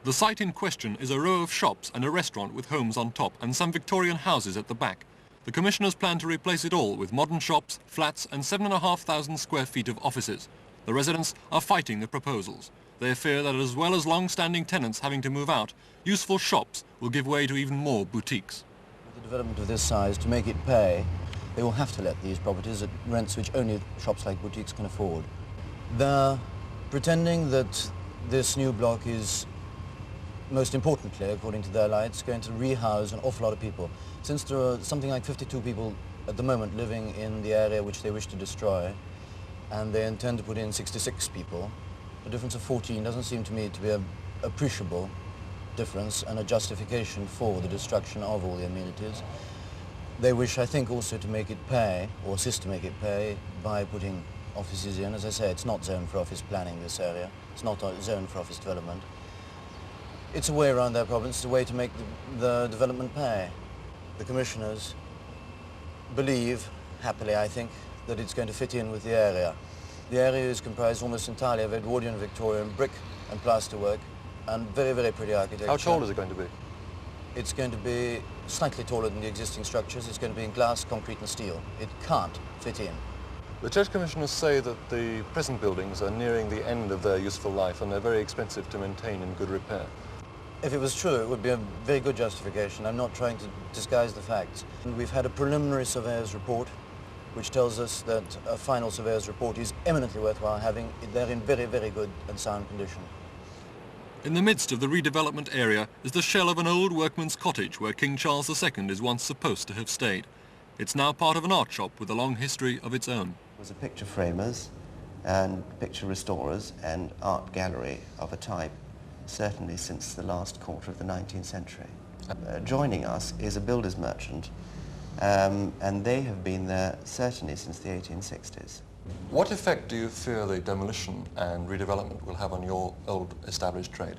The site in question is a row of shops and a restaurant with homes on top and some Victorian houses at the back. The commissioners plan to replace it all with modern shops, flats and 7,500 square feet of offices. The residents are fighting the proposals. They fear that as well as long-standing tenants having to move out, useful shops will give way to even more boutiques. With a development of this size, to make it pay, they will have to let these properties at rents which only shops like boutiques can afford. They're pretending that this new block is, most importantly, according to their lights, going to rehouse an awful lot of people. Since there are something like 52 people at the moment living in the area which they wish to destroy, and they intend to put in 66 people, a difference of 14 doesn't seem to me to be an appreciable difference and a justification for the destruction of all the amenities. They wish, I think, also to make it pay, or assist to make it pay, by putting offices in. As I say, it's not zoned for office planning, this area. It's not zoned for office development. It's a way around their problems. It's a way to make the development pay. The commissioners believe, happily I think, that it's going to fit in with the area. The area is comprised almost entirely of Edwardian Victorian brick and plasterwork and very, very pretty architecture. How tall is it going to be? It's going to be slightly taller than the existing structures. It's going to be in glass, concrete and steel. It can't fit in. The church commissioners say that the present buildings are nearing the end of their useful life and they're very expensive to maintain in good repair. If it was true, it would be a very good justification. I'm not trying to disguise the facts. And we've had a preliminary surveyor's report which tells us that a final surveyor's report is eminently worthwhile having. They're in very, very good and sound condition. In the midst of the redevelopment area is the shell of an old workman's cottage where King Charles II is once supposed to have stayed. It's now part of an art shop with a long history of its own. It was a picture framers and picture restorers and art gallery of a type, certainly since the last quarter of the 19th century. Joining us is a builder's merchant, and they have been there certainly since the 1860s. What effect do you fear the demolition and redevelopment will have on your old established trade?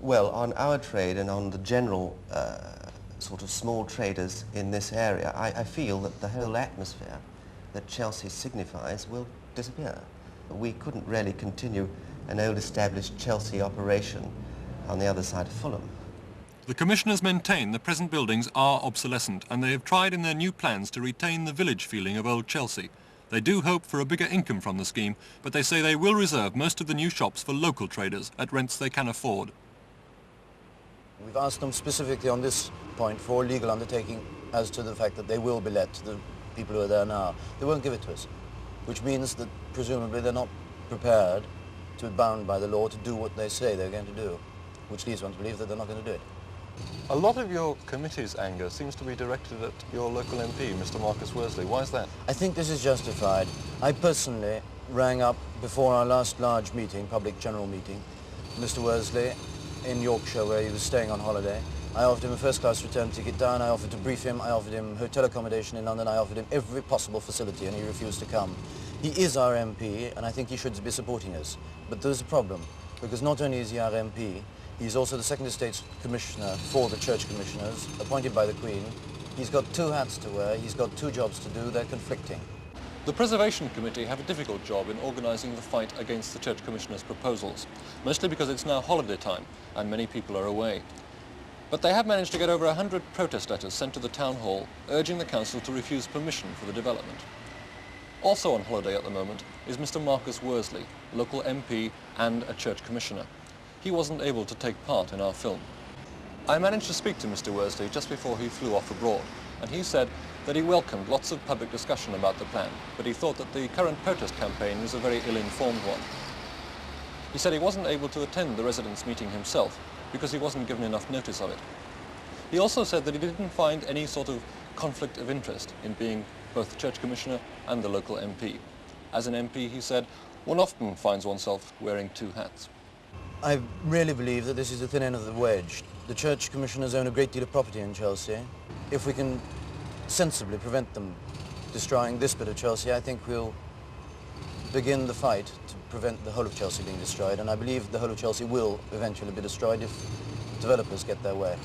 Well, on our trade and on the general sort of small traders in this area, I feel that the whole atmosphere that Chelsea signifies will disappear. We couldn't really continue an old established Chelsea operation on the other side of Fulham. The commissioners maintain the present buildings are obsolescent and they have tried in their new plans to retain the village feeling of old Chelsea. They do hope for a bigger income from the scheme, but they say they will reserve most of the new shops for local traders at rents they can afford. We've asked them specifically on this point for legal undertaking as to the fact that they will be let to the people who are there now. They won't give it to us, which means that presumably they're not prepared to be bound by the law to do what they say they're going to do, which leads one to believe that they're not going to do it. A lot of your committee's anger seems to be directed at your local MP, Mr. Marcus Worsley. Why is that? I think this is justified. I personally rang up before our last large meeting, public general meeting, Mr. Worsley in Yorkshire where he was staying on holiday. I offered him a first-class return ticket down, I offered to brief him, I offered him hotel accommodation in London, I offered him every possible facility and he refused to come. He is our MP and I think he should be supporting us. But there's a problem, because not only is he our MP, he's also the Second Estates Commissioner for the Church Commissioners, appointed by the Queen. He's got two hats to wear, he's got two jobs to do, they're conflicting. The Preservation Committee have a difficult job in organising the fight against the Church Commissioners' proposals, mostly because it's now holiday time and many people are away. But they have managed to get over 100 protest letters sent to the Town Hall urging the Council to refuse permission for the development. Also on holiday at the moment is Mr. Marcus Worsley, local MP and a Church Commissioner. He wasn't able to take part in our film. I managed to speak to Mr. Worsley just before he flew off abroad, and he said that he welcomed lots of public discussion about the plan, but he thought that the current protest campaign was a very ill-informed one. He said he wasn't able to attend the residents' meeting himself because he wasn't given enough notice of it. He also said that he didn't find any sort of conflict of interest in being both the Church Commissioner and the local MP. As an MP, he said, one often finds oneself wearing two hats. I really believe that this is the thin end of the wedge. The Church Commissioners own a great deal of property in Chelsea. If we can sensibly prevent them destroying this bit of Chelsea, I think we'll begin the fight to prevent the whole of Chelsea being destroyed, and I believe the whole of Chelsea will eventually be destroyed if developers get their way.